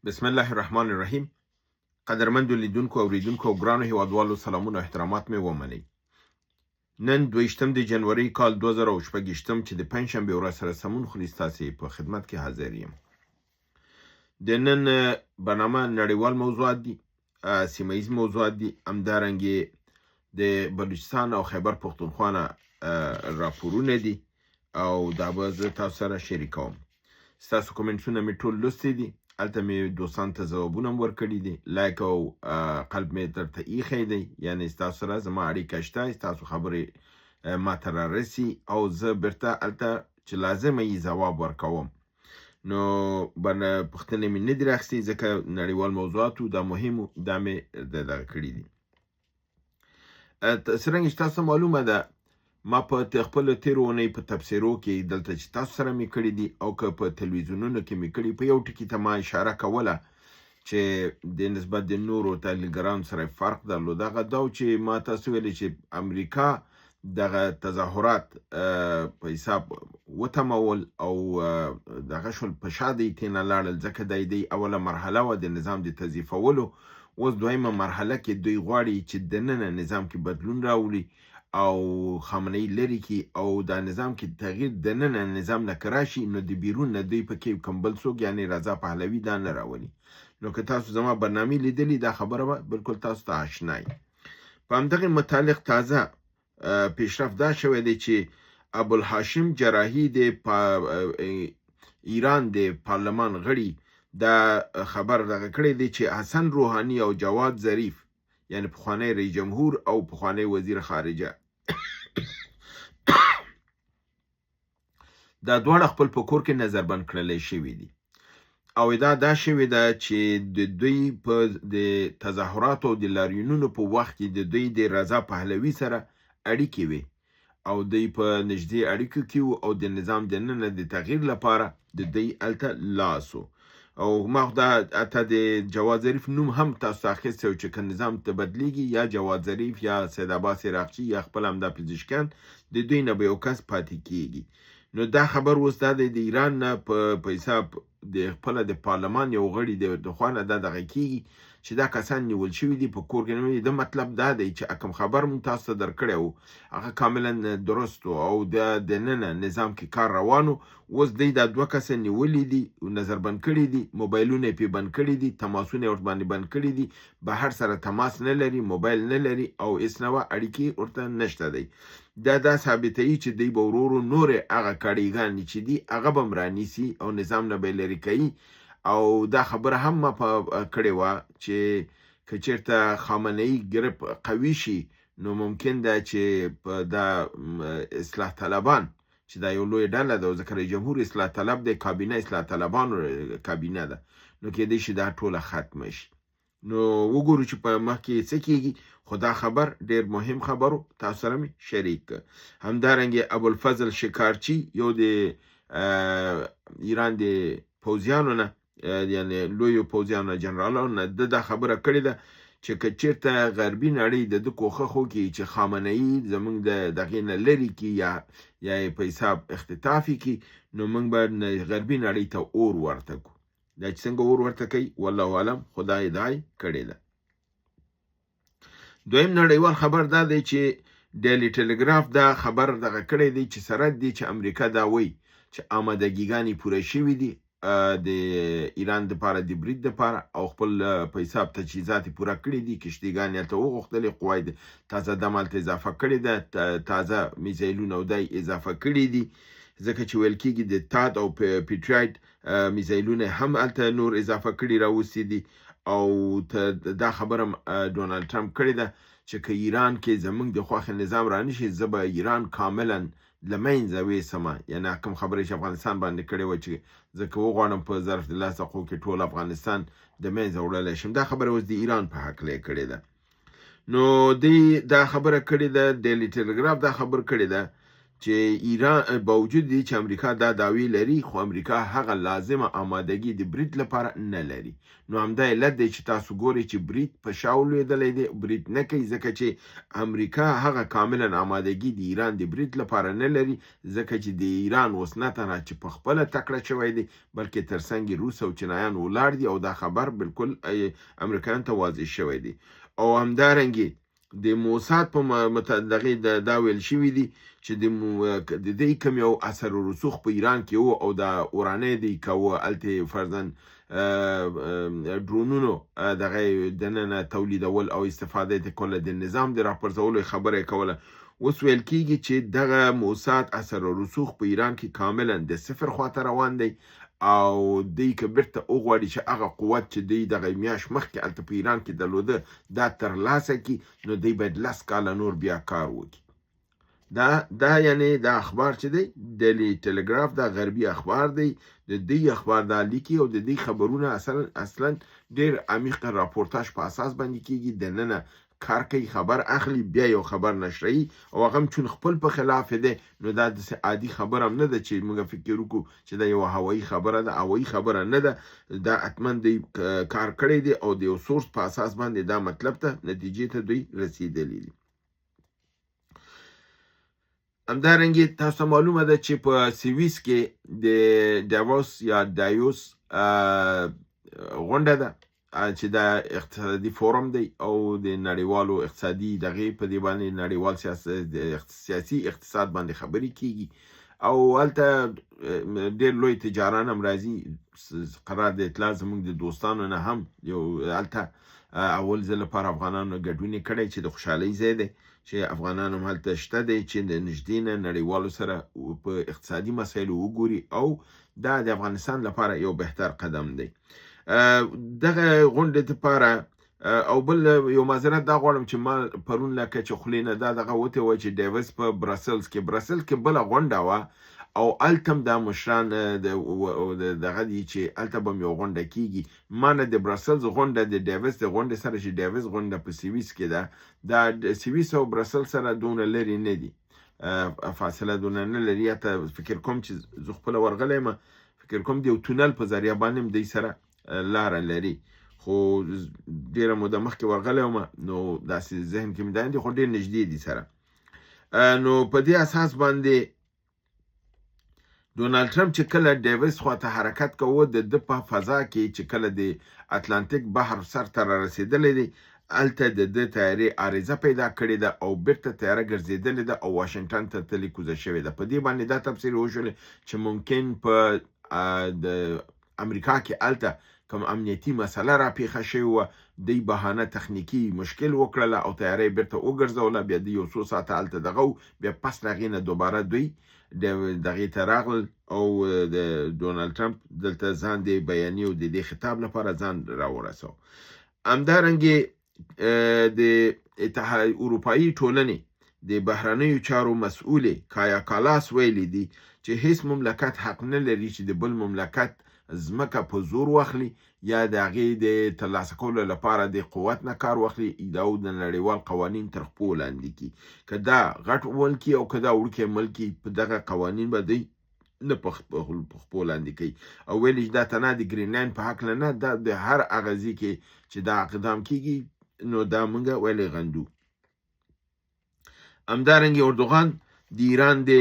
بسم الله الرحمن الرحیم. قدرمندو لیدونکو او اوریدونکو ګرانو هیوادوالو سلامونه او احترامات مې ومنئ. نن 22 د جنوري کال 2026 چې د پنجشنبې ورځ سره سمون خوري ستاسې په خدمت کې حاضر یم. د نن برنامه نړیوال موضوعات دي، سیمه ییز موضوعات دي، همدارنګې د بلوچستان او خیبر پښتونخوا نه راپورونه دي او دا به زه تاسو سره شریکوم. ستاسو کومنټونه مې ټول لوستي دي، هلته مې دوستانو ته ځوابونه هم ورکړي دي، لایک او قلب مې درته ایښی دی، یعنې ستاسو سره زما اړیکه شته، ستاسو خبرې ماته رارسي او زه بیرته هلته چې لازمه یي ځواب ورکوم. نو پوښتنې مې نه دي راخیستې ځکه نړیوال موضوعاتو دا مهمو دا مې دغه کړي دي. څرنګه چې تاسو معلومه ده ما په خپل تیرو اونۍ په تبصرو کې دلته چې تاسو سره مې کړي دي او که په تلویزیونونو کې مې کړي، په یو ټکي ته ما اشاره کوله چې د نسبت د نورو تحلیلګرانو سره فرق درلود. هغه دا چې ما تاسو ویلي چې امریکا دغه تظاهرات په حساب وتمول او دغه شول په شا دی تېنه لاړل، ځکه دی اوله مرحله وه د نظام د تضعیفولو. اوس دویمه مرحله کې دوی غواړي چې دننه نظام کې بدلون راولي او خامنه ای لري کی او دا نظام کې تغییر دننه نظام نه کراشي، نو د بیرون نه دوی پکې کوم بل څوک یعنی رضا پهلوي دا نه راولي. نو که تاسو زما برنامه لیدلی دا خبره به بالکل تاسو ته آشنای. په همدغه متعلق تازه پیشرفت دا شوی دی چې ابوالهاشم جراحي د ایران د پارلمان غړي دا خبر دغه کړی دی چې حسن روحانی او جواد ظریف یعنی پخوانی رئیس جمهور او پخوانی وزیر خارجه دا دواړه خپل په کور کې نظربند کړلی شوي دي او دا شوې ده چې د دوی په د تظاهراتو او د لاریونونو په وخت کې د دوی د رضا پهلوي سره اړیکې وي او دوی په نږدې اړیکو کې او د نظام دننه د تغییر لپاره د دوی هلته لاسو او ما خو دا حتی د جواد ظریف نوم هم تاسو ته اخیستی و چې که نظام ته بدلیږي یا جواد ظریف یا سید عباس عراقچي یا خپل همدا پزشکیان د دوی نه به یو کس پاتې کیږي. نو دا خبر اوس دا د ایران نه په حساب د خپل د پارلمان یو غړي د خوا نه دا دغه کیږي چې دا کسان نیول شوي دي په کور کې. نو د مطلب دا دی چې کوم خبر مونږ تاسو ته درکړی و هغه کاملا درست او د دننه نظام کې کار روانو. اوس دوی دا دوه کسه نیولي دي، نظربند کړي دي، موبایلونه یې پې بند کړي دي، تماسونه یې ورباندې بند کړي دي، بهر سره تماس نه لري، موبایل نه لري او هېڅ نوع اړیکې ورته نشته دی. دا ثابتوي چې دوی به ورو ورو نورې هغه کړیګانې چې دي هغه به هم رانیسي او نظام نه به یې لرې کوي. او دا خبره هم ما کړې وه چې که چېرته خامنه ای ګرپ قوي شي نو ممکن ده چې دا اصلاح طلبان چې دا یو لوی ډله ده، ځکه رئیس جمهور اصلاح طلب دی، کابینه اصلاح طلبانو کابینه ده، نو کېدای شي دا ټوله ختمه شي. نو وګورو چې په مخکې څه کېږي، خو دا خبر ډېر مهم خبرو تاسو سره مې شریک کړ. همدارنګې ابوالفضل شکارچي یو د ایران د پوځیانو نه یعنی لویو پوځیانو جنرالانو نه دا خبره کړې ده چې که چېرته غربي نړۍ د ده کوښښ وکړي چې خامنه ای زموږ د دغې نه لرې کړي یا یې په حساب اختطاف یې کړي، نو موږ به غربي نړۍ ته اور ورته کړو. دا چې څنګه اور ورته کوي والله اعلم، خدای دای کړې ده. دویم نړیوال خبر دا دی چې ډیلی ټلګراف دا خبر دغه کړی دی چې سره دی چې امریکا دا وایي چې آمادګیګانې پوره شوي دي د ایران دپاره د برید دپاره او خپل په حساب تجهیزات یې پوره کړي دي، کشتیګانې هلته وغوښتلې، قواید تازه دم هلته اضافه کړې ده، تازه میزایلونه او دا اضافه کړي دي، ځکه چې ویل کېږي د تاد او پیټرایډ میزایلونه هم هلته نور اضافه کړي راوستي دي. او دا خبره ډونالد ټرمپ کړې ده چې که ایران کې زموږ د خوښې نظام رانشي زه به ایران کاملا له منځه ویسمه، یعنې کوم خبره چې افغانستان باندې کړې وه چې زه که وغواړم په ظرف د 10 دقیقو کې ټول افغانستان د منځه وړلی شم. دا خبره اوس د ایران په هکله یې کړې ده. نو دوی دا خبره کړې ده، ډیلی ټلګراف دا خبر کړې ده چې ایران باوجود دی چې امریکا دا دعوی لري خو امریکا هغه لازمه آمادګي د برید لپاره نه لري. نو همدا علت دی چې تاسو ګورئ چې برید په شا ولوېدلی دی، برید نه کوي ځکه چې امریکا هغه کاملا آمادګي د ایران د برید لپاره نه لري، ځکه چې د ایران اوس نه تنها چې په خپله تکړه شوی دی بلکې تر څنګ روس او چینایان ولاړ دي او دا خبر بالکل امریکایانو ته واضح شوی دی. او همدارنګې د موساد په متدغې دا ویل شوي دي چې د دې کوم یو اثر و رسوخ په ایران کې و او د اورانۍ دی کوه هلته فرضاً ډرونونو دغه دننه تولیدول او استفاده د کوله د نظام د راپرځولو خبره کوله. اوس ویل کېږي چې دغه موساد اثر و رسوخ په ایران کې کاملا د صفر خواته روان دی او دی که بیرته وغواړي چې هغه قوت چې دی دغه میاشت مخکې هلته په ایران کې درلوده دا ترلاسه کړي نو دی باید 10 کاله نور بیا کار وکړي. دا یعنی دا اخبار چې دی ډیلی ټلګراف دا غربي اخبار دی، د دې اخبار دا لیکي او د دې خبرونه اصلا ډیر عمیق راپورتاژ په اساس باندې کیږي، دننه کار کوي، خبر اخلي، بیا یو خبر نشري او هغه چون خپل په خلاف دی نو دا د عادي خبر هم نه ده چې موږ فکر وکړو چې دا یو هوایي خبره ده. هوایي خبره نه ده، دا حتما دی کار کړی دی او د یو سورس په اساس باندې دا مطلب ته نتیجې ته دوی رسیدلی دي. همدارنګه تاسو معلومه ده چې په سویس کې د داووس یا دایوس غونډه ده چې دا اقتصادي فورم دی او د نړیوالو اقتصادي دغه په دی باندې نړیوال سیاسي اقتصاد باندې خبرې کیږي او هلته ډېر لوی تجاران هم راځي. قرار د اطلاع زموږ د دوستانو نه هم یو هلته اول ځل لپاره افغانانو ګډون کړی چې د خوشحالۍ ځای دی چې افغانان هم هلته شته دی چې د نږدې نه نړیوالو سره په اقتصادي مسایلو وګوري او دا د افغانستان لپاره یو بهتر قدم دی. دغه غونډې لپاره او بل یو معذرت دا غواړم چې ما پرون لکه چې خولې نه دا دغه وتې وه چې ډیوس په برسلز کې بله غونډه وه او التم دا مشران دغه دي چې الته به یو غونډه کیږي. ما نه د برسلز غونډه د ډیوس د غونډې سره چې ډیوس غونډه په سویس کې ده، دا سویس او برسلز سره دونه لرې نه دي، فاصله دونه نه لري. حتی فکر کوم چې زه خپله ورغلی یم، فکر کوم د یو تونل په ذریعه باندې هم دی سره لاره لري، خو ډیره موده مخکې ورغلی وم نو داسې ذهن کې مې دي خو ډیر نږدې دي سره. نو په دې اساس باندې ډونالد ټرمپ چې کله ډیوس خواته حرکت کوه د په فضا کې چې کله د اتلانتیک بحر سر ته را رسېدلی دی هلته د تیارې عارضه پیدا کړې ده او بیرته تیاره ګرځېدلې ده او واشنګټن ته تلې کوزه شوې ده. په دې باندې دا تفسیر وشولې چې ممکن په د امریکا کې هلته کوم امنیتي مسله را پیښه شوې وه، دی بهانه تخنیکي مشکل وکړله او تیارې بیرته وګرځوله، بیا د یو څو ساعته هلته دغه بیا پس د هغې نه دوباره دوی دغې ته راغلل او د ډونالد ټرمپ دلته ځان د بیانیې او د دې خطاب لپاره ځان راورسو. همدارنګې د اروپایي ټولنې د بهرنیو چارو مسؤلې کایا کالاس ویلي دي چې هیڅ مملکت حق نه لري چې د بل مملکت ځمکه په زور واخلي یا د هغې د ترلاسه کولو لپاره د قوت نه کار واخلي او د نړیوال قوانین تر خپو لاندې کړي. که دا غټ ملکي او که دا وړوکی ملکي په دغه قوانین به دی نه په خپو لاندې کوي او ویلي چې دا تنها د ګرینلینډ په هکله نه، دا د هر هغه ځای کې چې دا اقدام کیږي نو دا موږ ویلې غندو. همدارنګې اردوغان د ایران د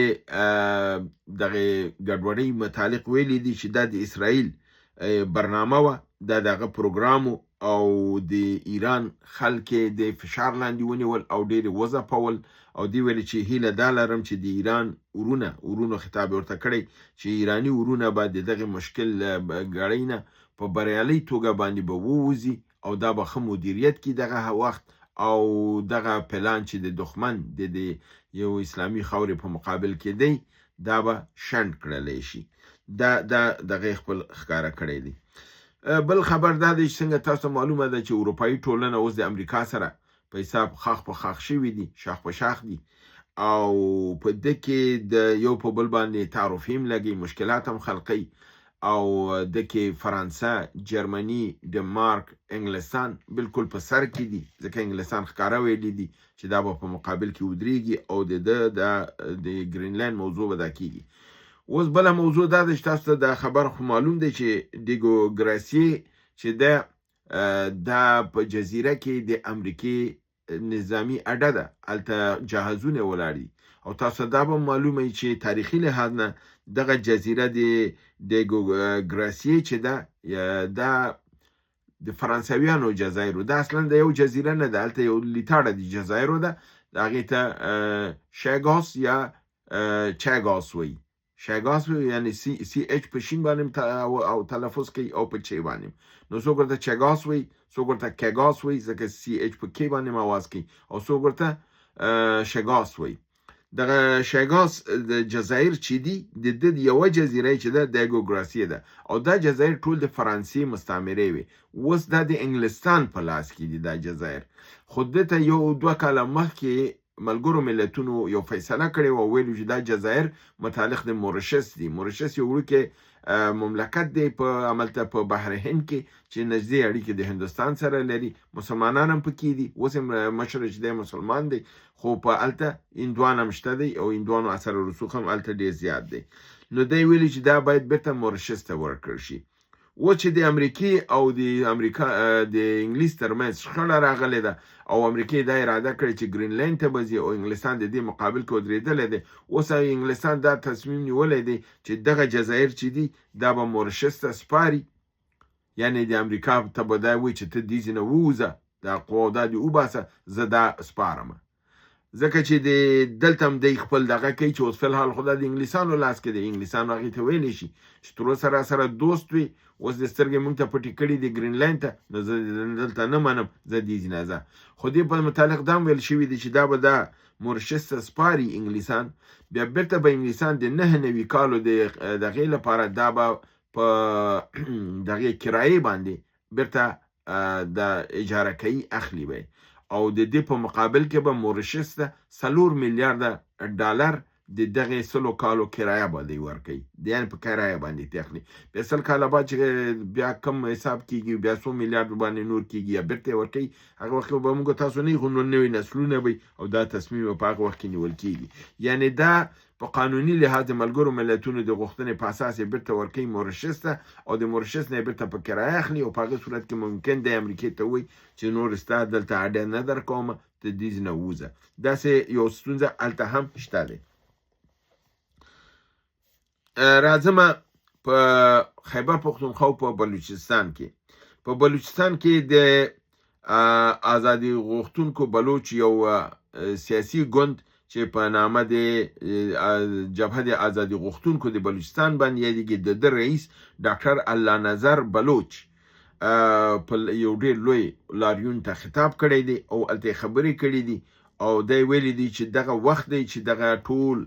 دغه ګډوډۍ متعلق ویلي دي چې دا د اسرائیل برنامه وه، دا دغه پروګرام او د ایران خلک د فشار لاندې ونیول او ډېر وځپول او دی ویلي چې هیله دا لرم چې د ایران ورونو خطاب ورته کړی چې ایراني ورونه به د دغه مشکل ګړۍ نه په بریالۍ توګه باندې به ووځي او دا به ښه مدیریت کړي دغه وخت او دغه پلان چې د دښمن د یو اسلامي خاورې په مقابل کې دی دا به شنډ کړلی شي. دا دغه خپل ښکاره کړی دی. بل خبر دا دی چې څنګه تاسو معلومه ده چې اروپایي ټولنه اوس د امریکا سره په حساب خاخ په خاخ شوي دي، شاخ په شاخ دي او په ده کې د یو په بل باندې تعرفې هم لګي، مشکلات هم خلقي او د کې فرانسه، جرمني، ډنمارک، انګلستان بالکل په سر کې دي، ځکه انګلستان ښکاره ویلي دي چې دا به په مقابل کې ودرېږي او د ګرینلند موضوع به دا کېږي. اوس بله موضوع دا ده چې تاسو ته دا خبر خو معلوم دی چې دیګو ګراسیې چې دا په جزیره کې د امریکې نظامی اډه ده، هلته جهازونه ولاړ دي او تاسو دا به معلومه وي چې تاریخي لحاظ نه دغه جزیره د دیګو ګراسیې چې دا د فرانسویانو جزایرو، دا اصلا د یو جزیره نه ده، هلته یو لیتاړه د جزایرو ده، د هغې ته شاګاس یا چاګاس وایي. شاګاس یعنی سی اچ په شین باندې او تلفظ کوي او په چی باندې، نو څوک ورته چاګاس وایي، څوک ورته کاګاس وایي ځکه سی اچ په کې باندې آواز کوي، او څوک ورته شاګاس وایي. دغه شاګاس د جزایر چې دي د یوه جزیره چې ده دیګو ګراسیې ده، او دا جزایر ټول د فرانسې مستعمرې وي. اوس دا د انګلستان په لاس کې دي دا جزایر، خو دته یو 2 کاله مخکې ملګرو ملتونو یو فیصله کړې وه، ویلو چې دا جزایر متعلق د مورشس دي. مورشس یو وړوکی مملکت دی په عملته په بحر هند کې چې نږدې اړیکې د هندوستان سره لري، مسلمانان هم پکې دي، اوس هم مشر چې دی مسلمان دی، خو په هلته هندوان هم شته دی او هندوانو اثر و رسوخ هم هلته ډېر زیات دی. نو دی ویلي چې دا باید بیرته مورشس ته ورکړل شي. و چې د امریکې او د انګلیس ترمنځ شخړه راغلې ده او امریکې دا اراده کړې چې ګرینلند ته به ځي او انګلستان د دې مقابل کې ودرېدلی دی. اوس انګلستان دا تصمیم نیولی دی چې دغه جزایر چې دي دا به مورشس ته سپاري، یعنی د امریکا ته به دا وایي چې ته دې ځینه ووځه، دا قوا دا دې وباسه، زه دا سپارمه. ځکه چې دلته هم دی خپل دغه کوي چې اوس فلحال خو دا د انګلیسانو لاس کې دی، انګلیسانو هغې ته ویلی شي چې تر اوسه راسره دوست وي، اوس د سترګې موږ ته پټې کړي دي ګرینلند ته، نو زه دلته نه منم، زه دې ځینه ځه. خو دې په متعلق دا هم ویل شوي دي چې دا به دا مورشس ته سپاري انګلیسان، بیا بیرته به انګلیسان د 9 کالو د دغې لپاره دا به په دغې کرایې باندې بیرته د اجاره کوي اخلي به، او د دې په مقابل کې به مورشس ته 4 میلیارده ډالر د دغې 100 کالو کرایه به دی ورکوي، یعنې په کرایه باندې تخلي. بیا 100 کاله بعد چې بیا کم حساب کېږي، بیا 100 میلیارد باندې نور کېږي یا بیرته یې ورکوي، هغه وخت به موږ تاسو نه یو، خو نوي نسلونه به او دا تصمیم په هغه وخت کې نیول کېږي. یعنې دا په قانوني لحاظ د ملګرو ملتونو د غوښتنې په اساس یې بیرته ورکوي مورشس ته، او د مورشس نه یې بیرته په کرایه اخلي، او په هغه صورت کې ممکن دی امریکې ته ووایي چې نور ستا دلته اډه نه درکومه، ته دې ځینه ووځه. داسې یو ستونزه هلته هم شته دی. راځم په خیبر پختونخوا په بلوچستان کې. په بلوچستان کې د آزادي غوښتونکو بلوچ یو سیاسي ګوند چې په نامه د جبهه د آزادي غوښتونکو د بلوچستان باندې یادېږي، د رئیس ډاکټر الله نظر بلوچ په یو ډېر لوی لاریون ته خطاب کړی دی او هلته خبرې کړي دي، او دی ویلي دی چې دغه وخت دی چې دغه ټول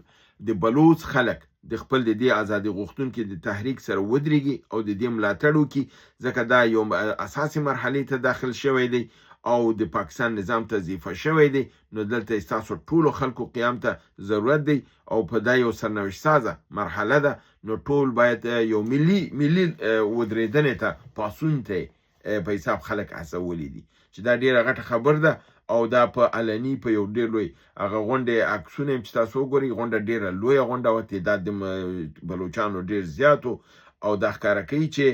د بلوچ خلک د خپل د دې آزادي غوښتونکي د تحریک سره ودرېږي او د دې ملاتړ وکړي، ځکه دا یو اساسي مرحلې ته داخل شوی دی او د پاکستان نظام ته ضعیفه شوی دی. نو دلته ستاسو ټولو خلکو قیام ته ضرورت دی او په دا یو سرنوشت سازه مرحله ده، نو ټول باید یو ملي ودرېدنې ته پاڅون ته په حساب خلک هڅولي دي، چې دا ډېره غټه خبر ده، او دا په علني په یو ډېر لوی هغه غونډې عکسونه چې تاسو وګورئ، غونډه ډېره لویه غونډه وه، تعداد د بلوچانو ډېر زیات و، او دا ښکاره کوي چې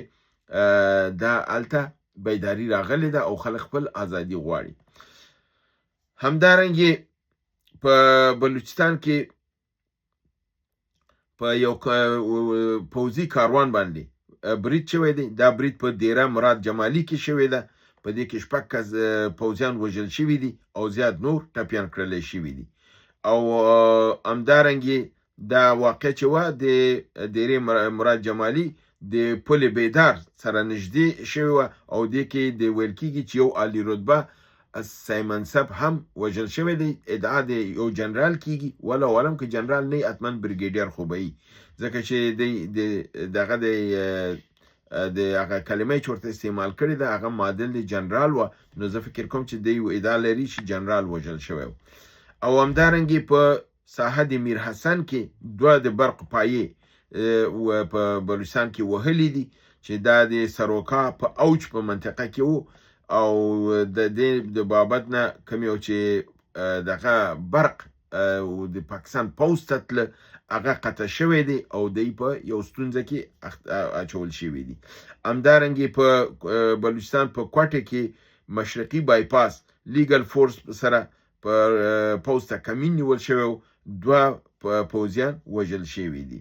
دا هلته بیداري راغلې ده او خلک خپل ازادي غواړي. همدارنګې په بلوچستان کې په یو پوځي کاروان باندې برید شوی دی. دا برید په دیره مراد جمالي کې شوی ده، په دې کې 6 پوځیان وژل شوي دي او زیات نور ټپیان کړلی شوي دي. او همدارنګې دا واقع چې وه د دیرې مراد جمالي د پل بیدار سره نږدې شوې وه، او دې کې د ویل کېږي چې یو عالي رتبه سیمنصب هم وژل شوی دی. ادعا د یو جنرال کېږي، ولو علم که جنرال نه وي حتما بریګیډیر خو به وي، ځکه چې دغه د هغه کلمه چې ورته استعمال کړې ده هغه معادل د جنرال وه، نو زه فکر کوم چې دی یو ادعا لري چې جنرال وژل شوی و. او همدارنګې په ساحه د میر حسن کې 2 د برق پایې په بلوچستان کې وهلي دي چې دا د سروکا په اوج په منطقه کې وو او د دې د بابت نه کوم یو چې دغه برق او د پاکستان پوز ته تله هغه قطع شوی دی او دی په یو ستونزه کې اچول شوی دی. همدارنګې په بلوچستان په کوټه کې مشرقي بایپاس لیګل فورس سره په پوز ته کمین نیول شوی، 2 پوځیان وژل شوي دي.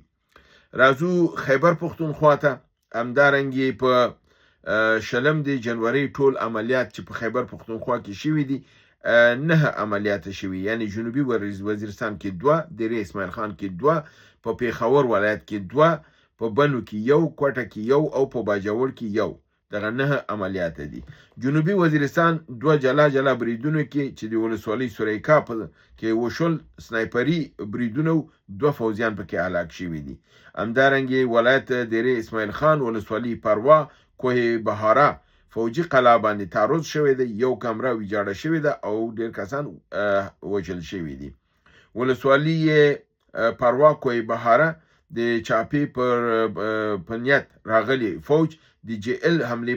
راځو خیبر پښتونخوا ته. همدارنګې په 20 د جنوري ټول عملیات چې په خیبر پښتونخوا کې شوي دي 9 عملیات شوي، یعنی جنوبي وزیرستان کې 2، درې اسماعیل خان کې 2، په پیښور ولایت کې 2، په بنو کې 1، کوټه کې 1 او په باجوړ کې 1. دغه 9 عملیات دي. جنوبي وزیرستان 2 جلا بریدونو کې چې د ولسوالۍ سوریکا کې وشول سنایپري بریدونو 2 فوجیان پکې هلاک شوي دي. همدارنګې ولایت درې اسماعیل خان ولسوالۍ پروا کوه بهاره فوجي قلعه باندې تعرض شوی دی، 1 کمره ویجاړه شوې ده او ډېر کسان وژل شوي دي. ولسوالۍ پروا کوه بهاره د چاپی په نیت راغلي فوج د جی ال حملې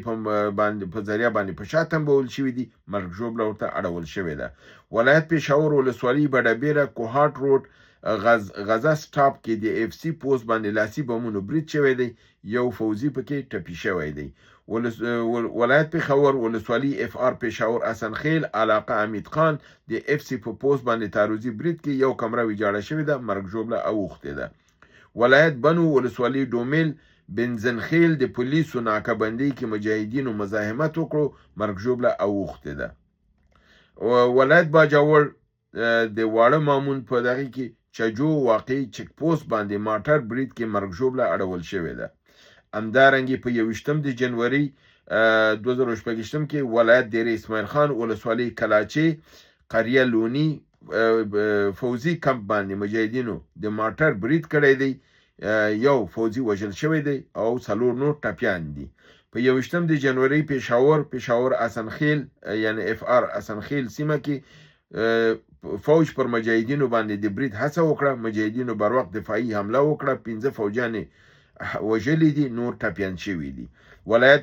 په ذریعه باندې په شا تنبول شوي دي، مرګ ژوبله ورته اړول شوې ده. ولایت پېښور ولسوالۍ بډبیره کوهاټ روډ غزه سټاپ کې د اف سی پوسټ باندې لاسي بمونو برید شوی دی، 1 فوجي پکې ټپي شوی دی. ولایت پېښور ولسوالۍ اف آر پېښور اسنخیل علاقه حمید خان د اف سی په پوسټ باندې تعرضي برید کې 1 کمره ویجاړه شوې ده، مرګ ژوبله اوښتې ده. ولایت بنو ولسوالۍ ډومیل بنزنخیل د پولیسو ناکهبندۍ کې مجاهدینو مزاحمت وکړو، مرګ ژوبله اوښتې ده. ولایت باجوړ د واړه مامون په دغه کې چجو واقعي چک پوسټ باندې ماټر برید کې مرګ ژوبله اړول شوې ده. همدارنګې په 21 د جنوري 2016 کې ولایت درې اسماعیل خان ولسوالۍ کلاچې قریه لونی فوزي کمپ باندې مجاهدینو د ماټر برید کړی دی، 1 فوجي وژل شوی دی او 4 نور ټپیان دي. په 21 د جنوري پېښور اسنخیل یعنی اف آر اسنخیل سیمه کې فوج پر مجاهدینو باندې د برید هڅه وکړه، مجاهدینو بر وخت دفاعي حمله وکړه، 15 فوجیان وژلي دي، نور ټپیان شوي دي. ولایت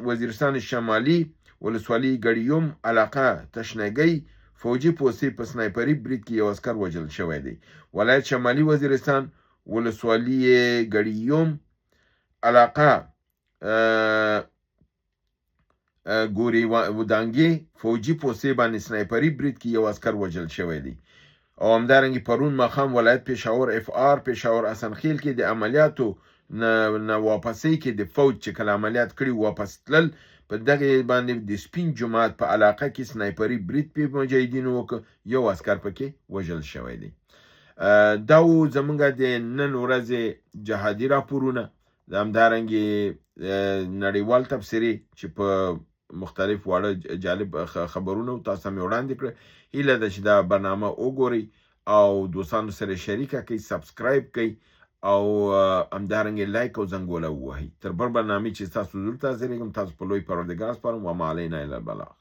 وزیرستان شمالي ولسوالۍ ګړیوم علاقه تشنګۍ فوجي پوستې په سنایپري برید کې 1 عسکر وژل شوی دی. ولایت شمالي وزیرستان ولسوالۍ ګړیوم علاقه ګوري ودانګي فوجي پوستې باندې سنایپري برید کې 1 عسکر وژل شوی دی. او همدارنګې پرون ماښام ولایت پېښور اف آر پېښور اسنخیل کې د عملیاتو نه واپسۍ کې د فوج چې کله عملیات کړي واپس تلل، په دغه باندې د سپین جماعت په علاقه کې سنایپري برید په مجاهدینو وکړ، 1 عسکر پکې وژل شوی دی. دا و زمونږ د نن ورځې جهادي راپورونه. همدارنګې نړیوال تبصرې چې په مختلف واړه جالب خبرونه تاسو هم وړاندې کړه. هیله ده چې دا برنامه وګورئ او دوستانو سره شریکه کړئ، سبسکرایب کړئ او همدارنګې لایک او زنګوله ووهئ. تر بل برنامې چې تاسو حضور ته حاضرېږم، تاسو په لوی پروردګار سپارم. وما علینا الا البلاغ.